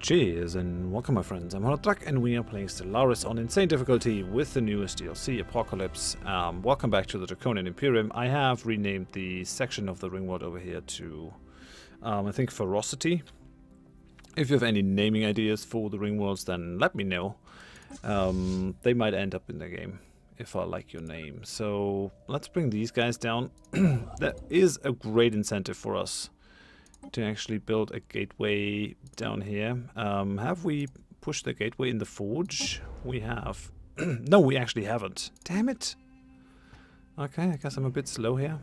Cheers and welcome my friends, I'm Drak and we are playing Stellaris on insane difficulty with the newest DLC, Apocalypse. Welcome back to the Drakonian Imperium. I have renamed the section of the ring world over here to, I think, Ferocity. If you have any naming ideas for the ring worlds, then let me know. They might end up in the game if I like your name. So let's bring these guys down. That is a great incentive for us to actually build a gateway down here. Have we pushed the gateway in the forge? We have. No, we actually haven't. Damn it. Okay, I guess I'm a bit slow here.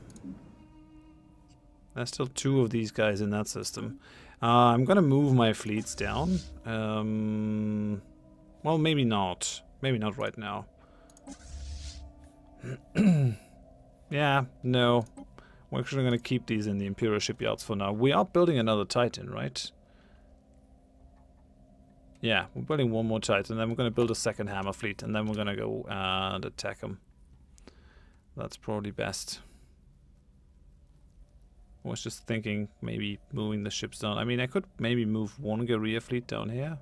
There's still two of these guys in that system. I'm gonna move my fleets down. Well, maybe not. Maybe not right now. Yeah, no. We're actually going to keep these in the Imperial shipyards for now. We are building another Titan, right? Yeah, we're building one more Titan, then we're going to build a second hammer fleet, and then we're going to go and attack them. That's probably best. I was just thinking maybe moving the ships down. I mean, I could maybe move one guerrilla fleet down here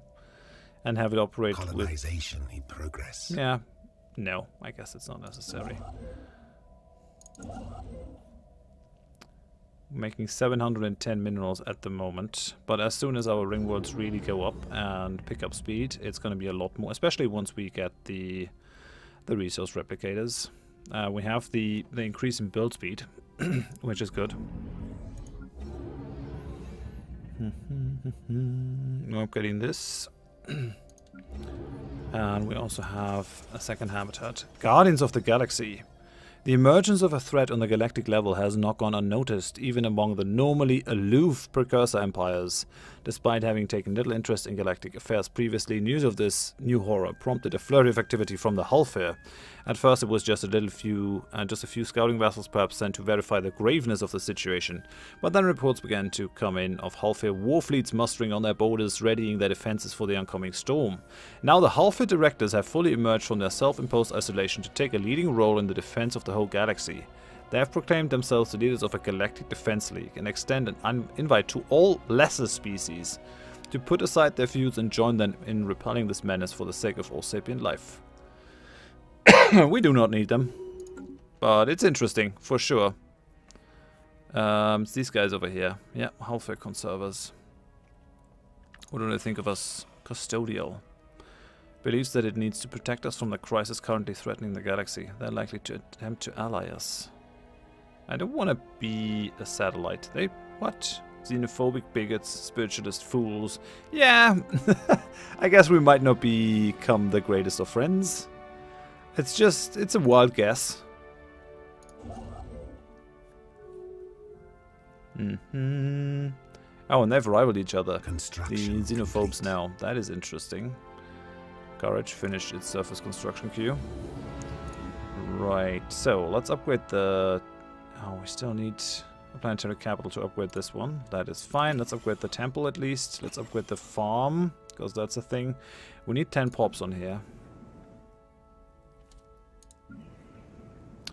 and have it operate colonization in progress. Yeah, no, I guess it's not necessary. Making 710 minerals at the moment, but as soon as our ring worlds really go up and pick up speed, it's going to be a lot more, especially once we get the resource replicators. We have the increase in build speed, which is good. We're upgrading this. And we also have a second habitat. Guardians of the Galaxy. The emergence of a threat on the galactic level has not gone unnoticed, even among the normally aloof precursor empires. Despite having taken little interest in galactic affairs previously, news of this new horror prompted a flurry of activity from the hull fair. At first it was just a few scouting vessels perhaps sent to verify the graveness of the situation, but then reports began to come in of hull fair war fleets mustering on their borders, readying their defenses for the oncoming storm. Now the hull fair directors have fully emerged from their self-imposed isolation to take a leading role in the defense of the whole galaxy. They have proclaimed themselves the leaders of a galactic defense league and extend an invite to all lesser species to put aside their feuds and join them in repelling this menace for the sake of all sapient life. We do not need them, but it's interesting for sure. It's these guys over here. Yeah, Halfway Conservers. What do they think of us? Custodial. Believes that it needs to protect us from the crisis currently threatening the galaxy. They're likely to attempt to ally us. I don't want to be a satellite. They... what? Xenophobic bigots, spiritualist fools. Yeah, I guess we might not become the greatest of friends. It's a wild guess. Mm-hmm. Oh, and they've rivaled each other. The xenophobes now. That is interesting. Courage finished its surface construction queue. Right, so let's upgrade the... oh, we still need a planetary capital to upgrade this one. That is fine. Let's upgrade the temple at least. Let's upgrade the farm, because that's a thing. We need 10 pops on here.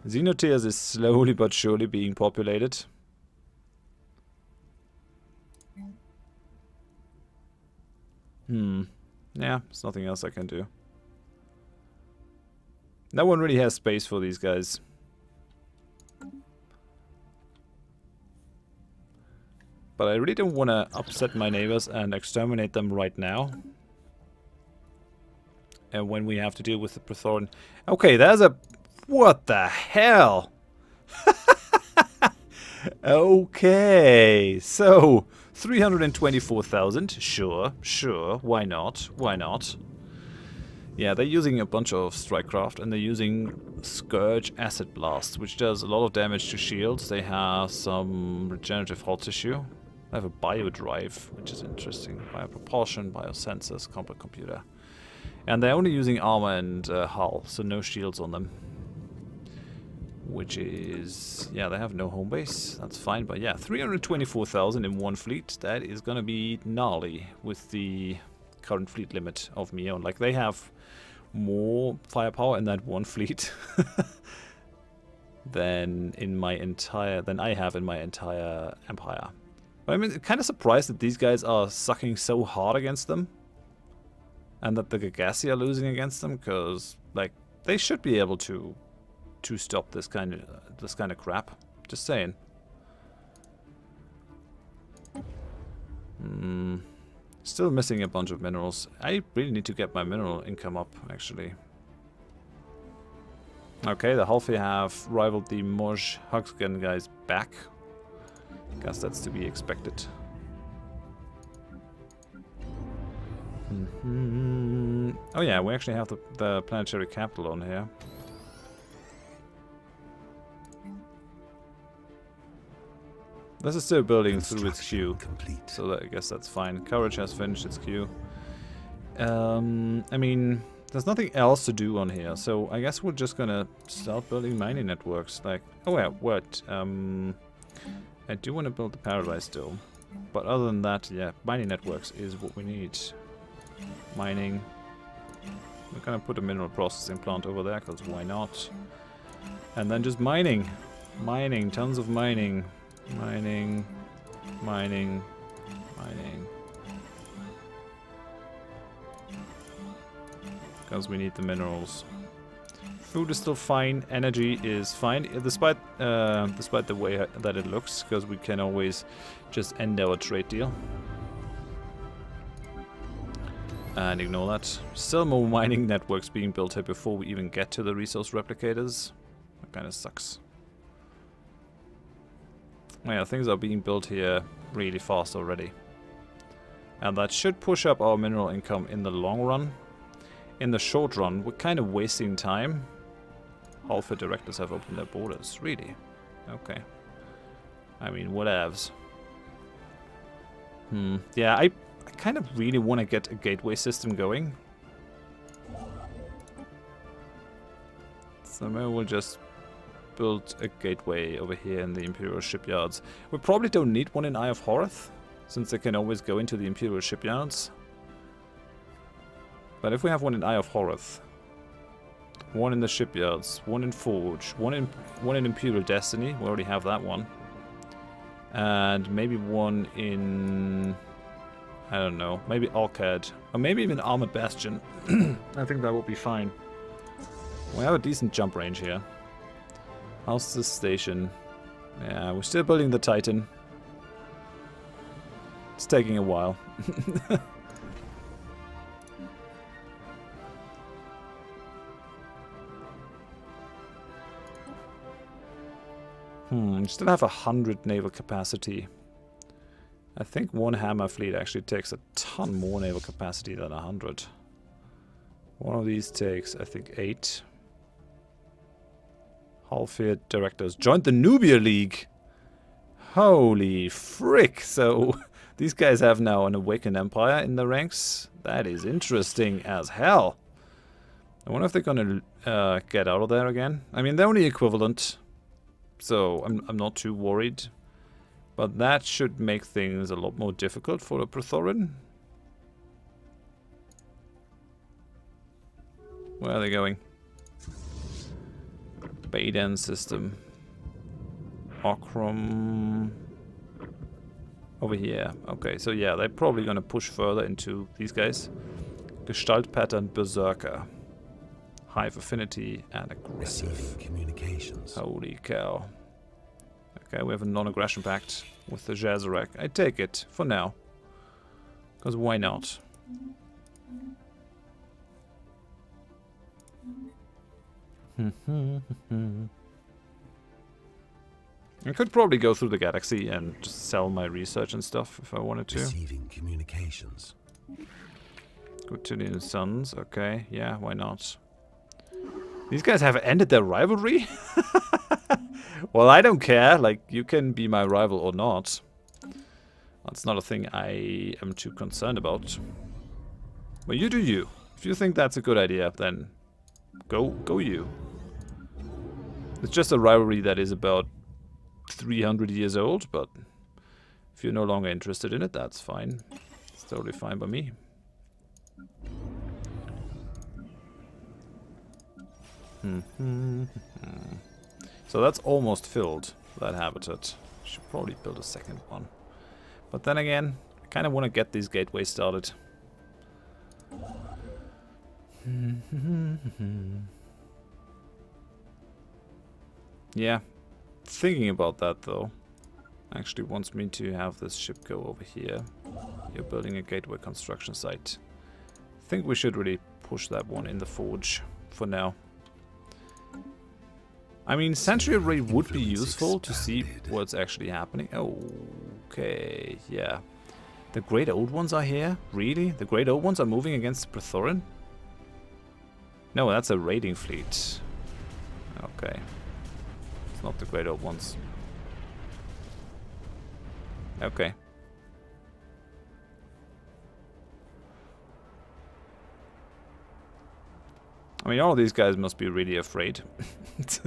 Xenotears is slowly but surely being populated. Yeah, there's nothing else I can do. No one really has space for these guys. But I really don't want to upset my neighbors and exterminate them right now. And when we have to deal with the Praetorian... okay, there's a... what the hell? Okay, so... 324,000, sure, why not, Yeah, they're using a bunch of Strikecraft, and they're using Scourge Acid Blast, which does a lot of damage to shields. They have some regenerative hull tissue. They have a biodrive, which is interesting. Biopropulsion, biosensors, combat computer. And they're only using armor and hull, so no shields on them. Which is... yeah, they have no home base. That's fine, but yeah, 324,000 in one fleet. That is gonna be gnarly with the current fleet limit of Mio. Like, they have more firepower in that one fleet than I have in my entire empire. But I'm kind of surprised that these guys are sucking so hard against them. and that the Gagassi are losing against them, because like they should be able to stop this kind of crap. Just saying. Still missing a bunch of minerals. I really need to get my mineral income up, actually. Okay, the Halfie have rivaled the Moj Hugsgen guys back. Guess that's to be expected. Oh yeah, we actually have the planetary capital on here. This is still building through its queue, so I guess that's fine. Courage has finished its queue. I mean, there's nothing else to do on here, so I guess we're just gonna start building mining networks. Like, oh yeah, what? I do want to build the Paradise Dome, but other than that, yeah, mining networks is what we need. Mining. We're gonna put a mineral processing plant over there, because why not? And then just mining. Mining, tons of mining. Mining, mining, mining. Because we need the minerals. Food is still fine. Energy is fine, despite the way that it looks, because we can always just end our trade deal. And ignore that. Still more mining networks being built here before we even get to the resource replicators. That kind of sucks. Yeah, things are being built here really fast already. And that should push up our mineral income in the long run. In the short run, we're kind of wasting time. Half the directors have opened their borders. Really? Okay. I mean, whatevs. Yeah, I kind of really want to get a gateway system going. So maybe we'll just build a gateway over here in the Imperial shipyards. We probably don't need one in Eye of Horath, since they can always go into the Imperial shipyards. But if we have one in Eye of Horath, one in the shipyards, one in Forge, one in Imperial Destiny, we already have that one. And maybe one in, I don't know, maybe Alcad, or maybe even Armored Bastion. I think that would be fine. We have a decent jump range here. How's this station? Yeah, we're still building the Titan. It's taking a while. Still have 100 naval capacity. I think one hammer fleet actually takes a ton more naval capacity than 100. One of these takes, I think, 8. Half-year directors joined the Nubia League. Holy frick! So these guys have now an awakened empire in the ranks. That is interesting as hell. I wonder if they're gonna get out of there again. I mean, they're only equivalent, so I'm not too worried. But that should make things a lot more difficult for the Prothorin. Where are they going? Baden system. Okram. Over here. Okay, so yeah, they're probably gonna push further into these guys. Gestalt pattern Berserker. Hive affinity and aggressive. Receiving communications. Holy cow. Okay, we have a non-aggression pact with the Jazarek. I take it for now. Because why not? I could probably go through the galaxy and just sell my research and stuff if I wanted to. Receiving communications. Quotidian Suns, okay, yeah, why not? These guys have ended their rivalry? Well, I don't care, like, you can be my rival or not. That's not a thing I am too concerned about. But you do you. If you think that's a good idea, then go you. It's just a rivalry that is about 300 years old, but if you're no longer interested in it, that's fine. It's totally fine by me. So that's almost filled, that habitat. Should probably build a second one. But then again, I kind of want to get these gateways started. Yeah, thinking about that though actually wants me to have this ship go over here. You're building a gateway construction site. I think we should really push that one in the forge for now. I mean, Century Array would be useful to see what's actually happening. Okay, yeah. The Great Old Ones are here? Really? The Great Old Ones are moving against the Prothoran? No, that's a raiding fleet. Okay. It's not the Great Old Ones. Okay. I mean, all these guys must be really afraid. It's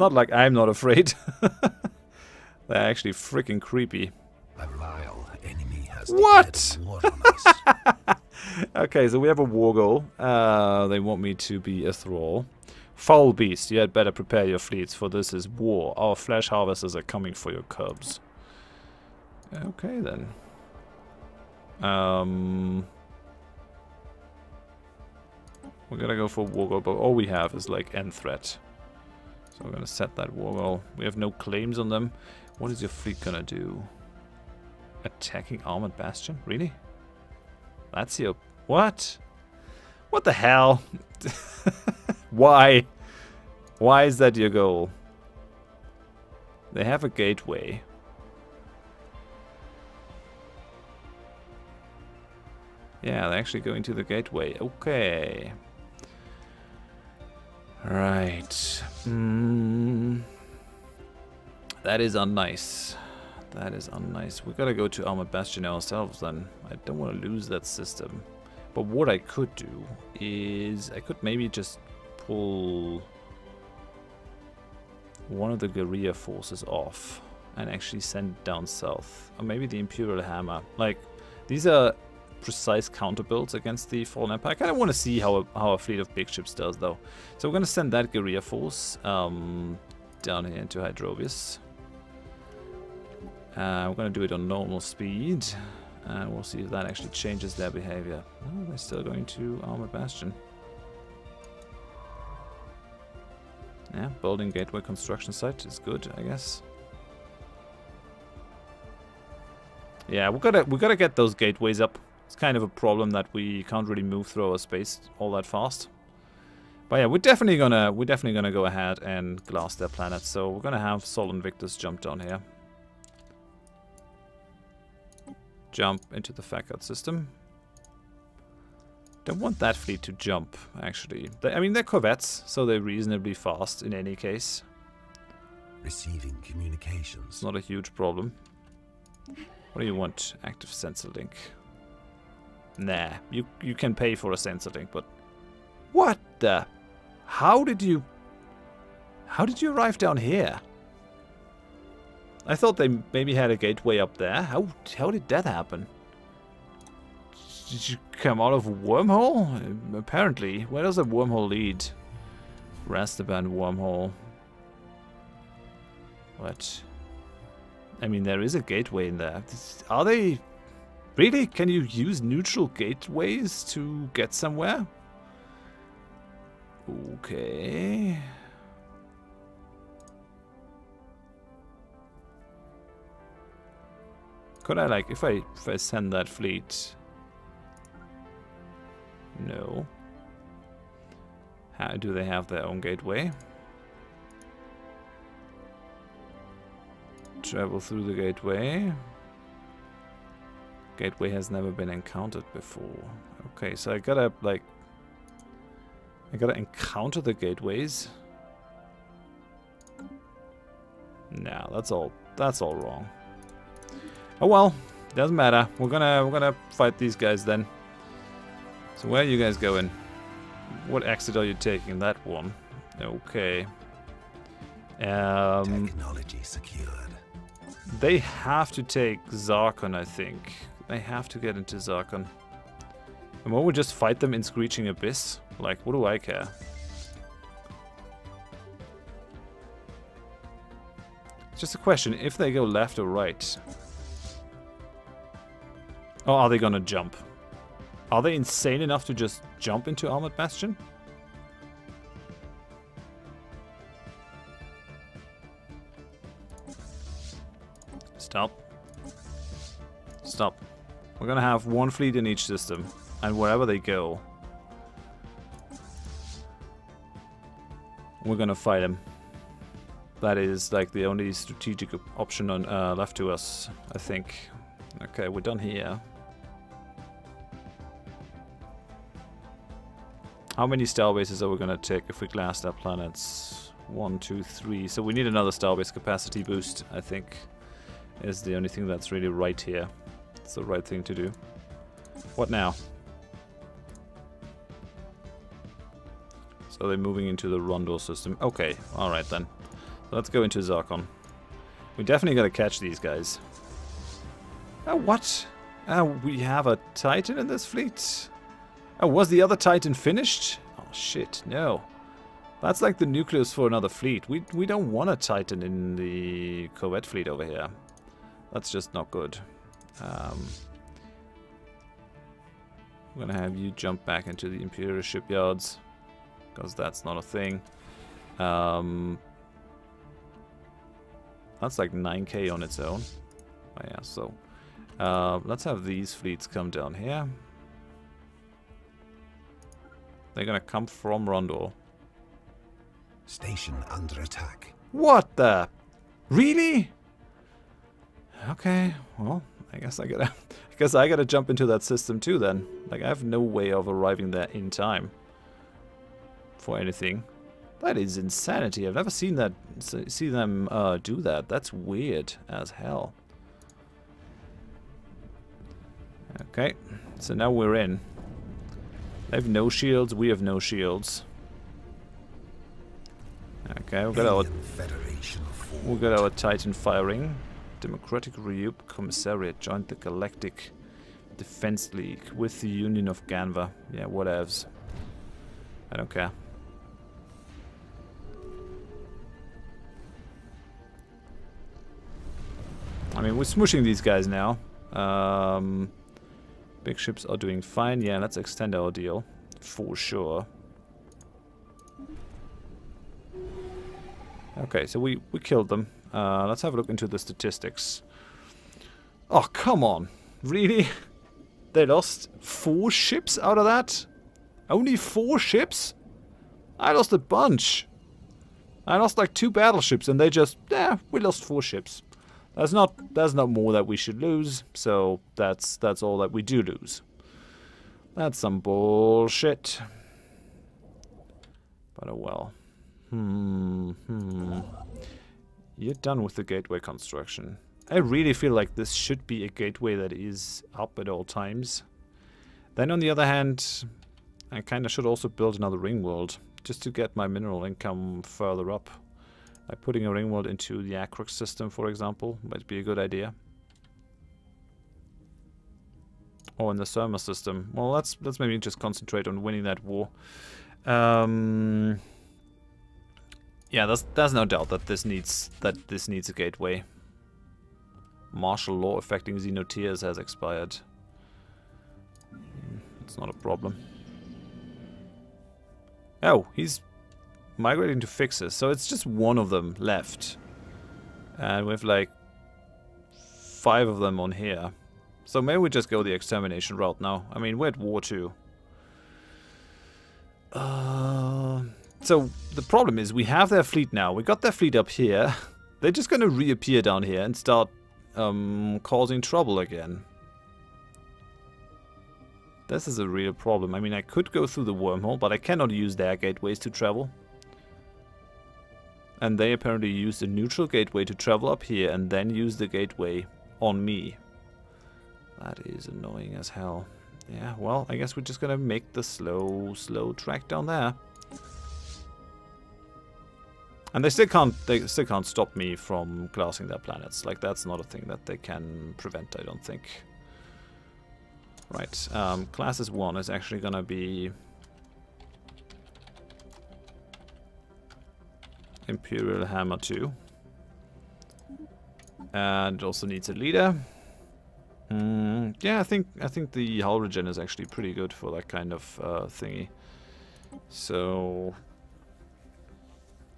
not like I'm not afraid. They're actually freaking creepy. A vile enemy has what? war on us. Okay, so we have a war goal. They want me to be a thrall. Foul beast, you had better prepare your fleets, for this is war. Our flesh harvesters are coming for your cubs. Okay, then. We're gonna go for war goal, but all we have is like end threat. So we're gonna set that war goal. We have no claims on them. What is your fleet gonna do? Attacking armored bastion? Really? That's your... What? What the hell? Why? Why is that your goal? They have a gateway. Yeah, they're actually going to the gateway. Okay. Right. That is unnice. That is unnice. We gotta go to Armored Bastion ourselves then. I don't want to lose that system. But what I could do is... I could maybe just pull one of the guerrilla forces off and actually send it down south. Or maybe the Imperial Hammer. Like, these are precise counter builds against the Fallen Empire. I kind of want to see how a fleet of big ships does though. So we're going to send that guerrilla force down here into Hydrobius. We're going to do it on normal speed. We'll see if that actually changes their behavior. Oh, they're still going to Armored Bastion. Yeah, building gateway construction site is good, I guess. Yeah, we gotta get those gateways up. It's kind of a problem that we can't really move through our space all that fast. But yeah, we're definitely gonna go ahead and glass their planet. So we're gonna have Sol Invictus jump down here. Jump into the Fakat system. Don't want that fleet to jump, actually. I mean, they're corvettes, so they're reasonably fast in any case. Receiving communications. It's not a huge problem. What do you want? Active sensor link. Nah, you can pay for a sensor link, but... What the... How did you arrive down here? I thought they maybe had a gateway up there. How did that happen? Did you come out of a wormhole? Apparently. Where does a wormhole lead? Rastaban wormhole. What? I mean, there is a gateway in there. Are they... Really? Can you use neutral gateways to get somewhere? Okay... Could I, like, if I send that fleet... No. How do they have their own gateway? Travel through the gateway. Gateway has never been encountered before. Okay, so I gotta, like... I gotta encounter the gateways. No, that's all wrong. Oh well, doesn't matter. We're gonna fight these guys then. So where are you guys going? What exit are you taking? That one. Okay. Technology secured. They have to take Zarkon, I think. They have to get into Zarkon. And won't we just fight them in Screeching Abyss? Like, what do I care? It's just a question, if they go left or right. Oh, are they gonna jump? Are they insane enough to just jump into Armored Bastion? Stop. Stop. We're gonna have one fleet in each system, and wherever they go, we're gonna fight them. That is like the only strategic option on, left to us, I think. Okay, we're done here. How many starbases are we gonna take if we glass our planets? 1, 2, 3. So we need another starbase capacity boost, I think, is the only thing that's really right here. It's the right thing to do. What now? So they're moving into the Rondor system. Okay, alright then. Let's go into Zarkon. We definitely gotta catch these guys. Oh, what? We have a Titan in this fleet? Oh, was the other Titan finished? Oh, shit, no. That's like the nucleus for another fleet. We don't want a Titan in the Corvette fleet over here. That's just not good. I'm gonna have you jump back into the Imperial shipyards, because that's not a thing. That's like 9k on its own. Oh yeah, so let's have these fleets come down here. They're gonna come from Rondor. Station under attack. What the? Really? Okay, well, I guess I gotta jump into that system too then. Like, I have no way of arriving there in time for anything. That is insanity. I've never seen that. See them do that. That's weird as hell. Okay, so now we're in. They have no shields. We have no shields. Okay, we've got our Titan firing. Democratic Ryup Commissariat joined the Galactic Defense League with the Union of Ganva. Yeah, whatevs. I don't care. I mean, we're smushing these guys now. Big ships are doing fine. Yeah, let's extend our deal. For sure. Okay, so we killed them. Let's have a look into the statistics. Oh, come on. Really? They lost 4 ships out of that? Only 4 ships? I lost a bunch. I lost like 2 battleships and they just... Yeah, we lost 4 ships. That's not more that we should lose, so that's all that we do lose. That's some bullshit. But oh well. You're done with the gateway construction. I really feel like this should be a gateway that is up at all times. Then on the other hand, I kinda should also build another ring world, just to get my mineral income further up. Like putting a ring world into the Acrox system, for example, might be a good idea. Or in the Surma system. Well, let's maybe just concentrate on winning that war. Yeah, there's no doubt that this needs a gateway. Martial law affecting Xenotears has expired. It's not a problem. Oh, he's migrating to fixes, so it's just one of them left. And we have like 5 of them on here. So maybe we just go the extermination route now. I mean, we're at war too. So the problem is we have their fleet now. We got their fleet up here. They're just going to reappear down here and start causing trouble again. This is a real problem. I mean, I could go through the wormhole, but I cannot use their gateways to travel. And they apparently use the neutral gateway to travel up here and then use the gateway on me. That is annoying as hell. Yeah, well, I guess we're just gonna make the slow track down there. And they still can't stop me from glassing their planets. Like, that's not a thing that they can prevent, I don't think. Right, Classes 1 is actually gonna be Imperial Hammer 2. And it also needs a leader. Yeah, I think the hull regen is actually pretty good for that kind of thingy. So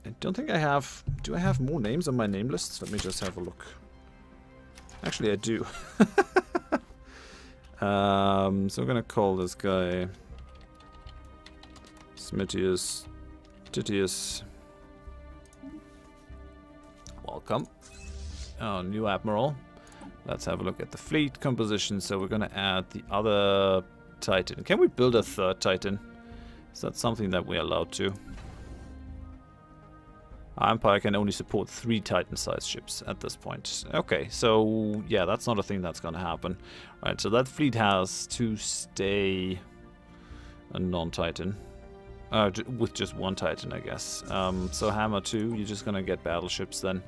I don't think I have. Do I have more names on my name list? Let me just have a look. Actually, I do. So I'm gonna call this guy Smithius Titius. Welcome. Oh, new admiral. Let's have a look at the fleet composition. So we're gonna add the other Titan. Can we build a third Titan? Is that something that we're allowed to? Our Empire can only support 3 Titan-sized ships at this point. Okay, so yeah, that's not a thing that's gonna happen. Right, so that fleet has to stay a non-Titan. With just 1 Titan, I guess. So Hammer 2, you're just gonna get battleships then.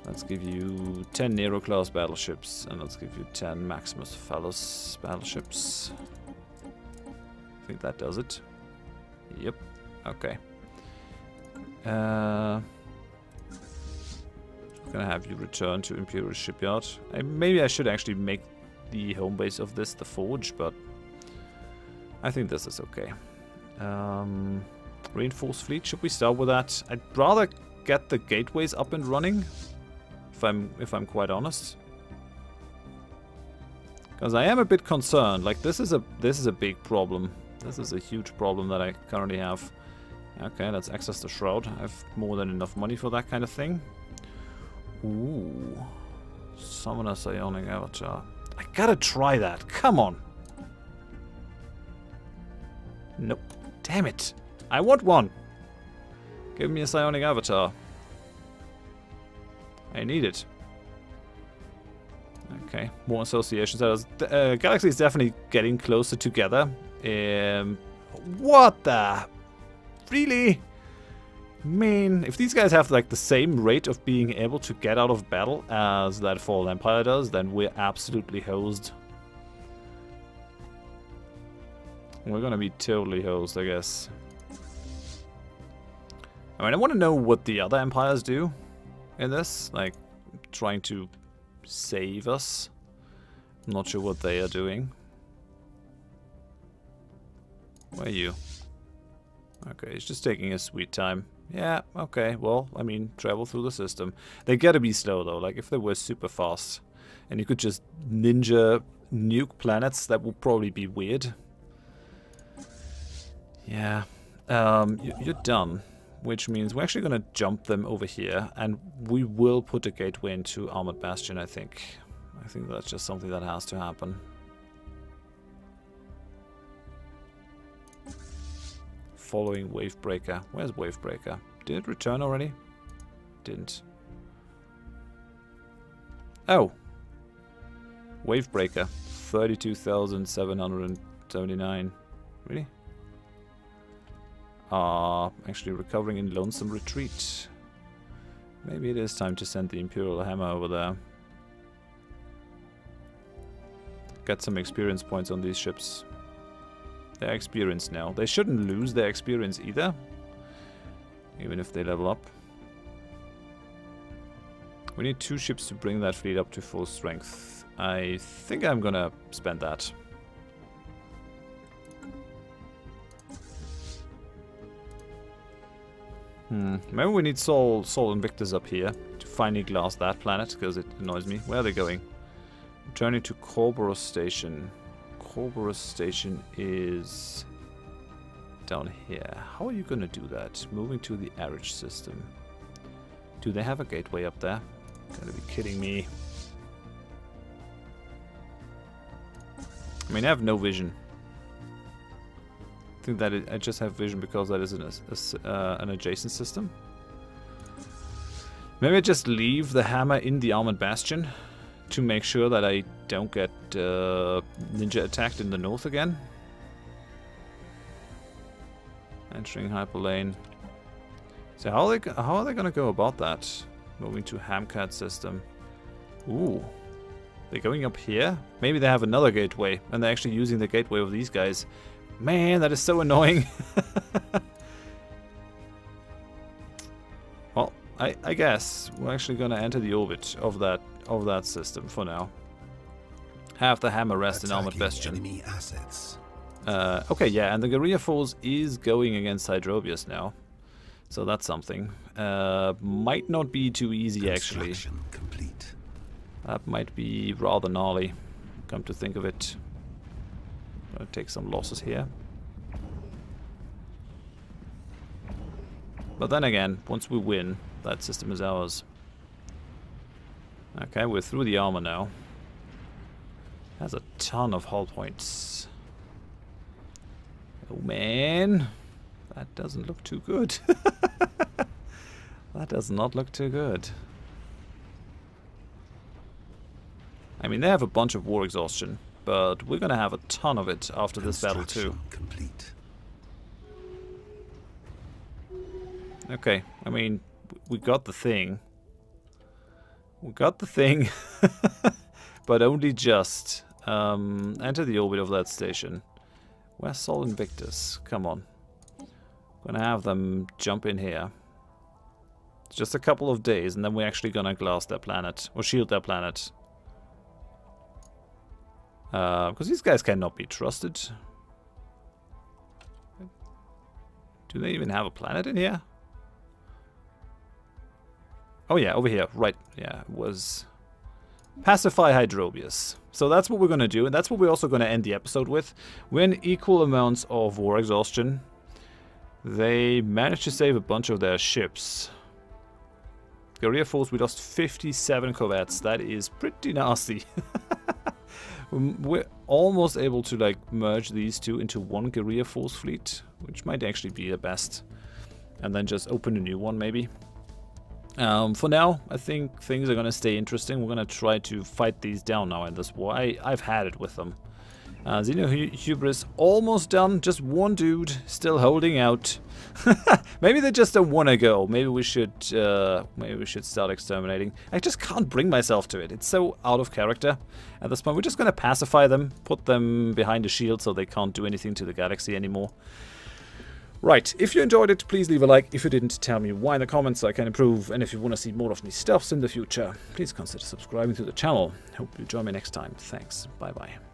Let's give you 10 Nero-class battleships, and let's give you 10 Maximus Phallus battleships. I think that does it. Yep, okay. I'm gonna have you return to Imperial Shipyard. Maybe I should actually make the home base of this the Forge, but I think this is okay. Reinforced fleet, should we start with that? I'd rather get the gateways up and running, if I'm quite honest. Because I am a bit concerned. Like this is a big problem. This is a huge problem that I currently have. Okay, let's access the Shroud. I have more than enough money for that kind of thing. Ooh. Summon a Psionic Avatar. I gotta try that. Come on. Nope. Damn it. I want one. Give me a Psionic Avatar. I need it. Okay, more associations. Galaxy is definitely getting closer together. What the... Really? Man, if these guys have like the same rate of being able to get out of battle as that Fallen Empire does, then we're absolutely hosed. We're gonna be totally hosed, I guess. I mean, I want to know what the other empires do in this, like trying to save us. I'm not sure what they are doing. Where are you? Okay, he's just taking his sweet time. Yeah, okay, well, I mean, travel through the system. They gotta be slow, though. Like, if they were super fast and you could just ninja nuke planets, that would probably be weird. Yeah, you're done. Which means we're actually gonna jump them over here, and we will put a gateway into Armored Bastion, I think. I think that's just something that has to happen. Following Wavebreaker. Where's Wavebreaker? Did it return already? Didn't. Oh! Wavebreaker. 32,779. Really? Actually recovering in Lonesome Retreat. Maybe it is time to send the Imperial Hammer over there. Get some experience points on these ships. They're experienced now. They shouldn't lose their experience either, even if they level up. We need 2 ships to bring that fleet up to full strength. I think I'm gonna spend that. Maybe we need Sol Invictus up here to finally glass that planet, because it annoys me. Where are they going? Returning to Corborus Station. Corborus Station is down here. How are you gonna do that? Moving to the Arich system. Do they have a gateway up there? Gotta be kidding me. I mean, I have no vision. I think that I just have vision because that is an adjacent system. Maybe I just leave the hammer in the Armored Bastion to make sure that I don't get ninja attacked in the north again. Entering hyperlane. So how are they gonna go about that? Moving to Hamcat system. Ooh. They're going up here? Maybe they have another gateway and they're actually using the gateway of these guys. Man, that is so annoying. Well, I guess we're actually gonna enter the orbit of that system for now. have the hammer rest in Armored Attacking Bastion. enemy assets. Okay, yeah, and the guerrilla force is going against Hydrobius now. So that's something. Might not be too easy, actually. Construction complete. That might be rather gnarly, come to think of it. Gonna take some losses here. But then again, once we win, that system is ours. Okay, we're through the armor now. Has a ton of hull points. Oh man, that doesn't look too good. That does not look too good. I mean, they have a bunch of war exhaustion, but we're gonna have a ton of it after this battle too. Complete. Okay, I mean, we got the thing. We got the thing, but only just. Enter the orbit of that station. Where's Sol Invictus? Come on. Gonna have them jump in here. It's just a couple of days, and then we're actually gonna glass their planet, or shield their planet. Because these guys cannot be trusted. Do they even have a planet in here? Oh yeah, over here. Right. Yeah, it was... Pacify Hydrobius. So that's what we're going to do, and that's what we're also going to end the episode with. We're in equal amounts of war exhaustion. They managed to save a bunch of their ships. Guerrilla force, we lost 57 corvettes. That is pretty nasty. We're almost able to like merge these two into one guerrilla force fleet, which might actually be the best. And then just open a new one maybe. For now, I think things are going to stay interesting. We're going to try to fight these down now in this war. I've had it with them. Xeno Hubris almost done. Just one dude still holding out. Maybe they just don't want to go. Maybe we should start exterminating. I just can't bring myself to it. It's so out of character at this point. We're just going to pacify them, put them behind a shield so they can't do anything to the galaxy anymore. Right, if you enjoyed it, please leave a like. If you didn't, tell me why in the comments so I can improve. And if you want to see more of these stuffs in the future, please consider subscribing to the channel. Hope you join me next time. Thanks. Bye-bye.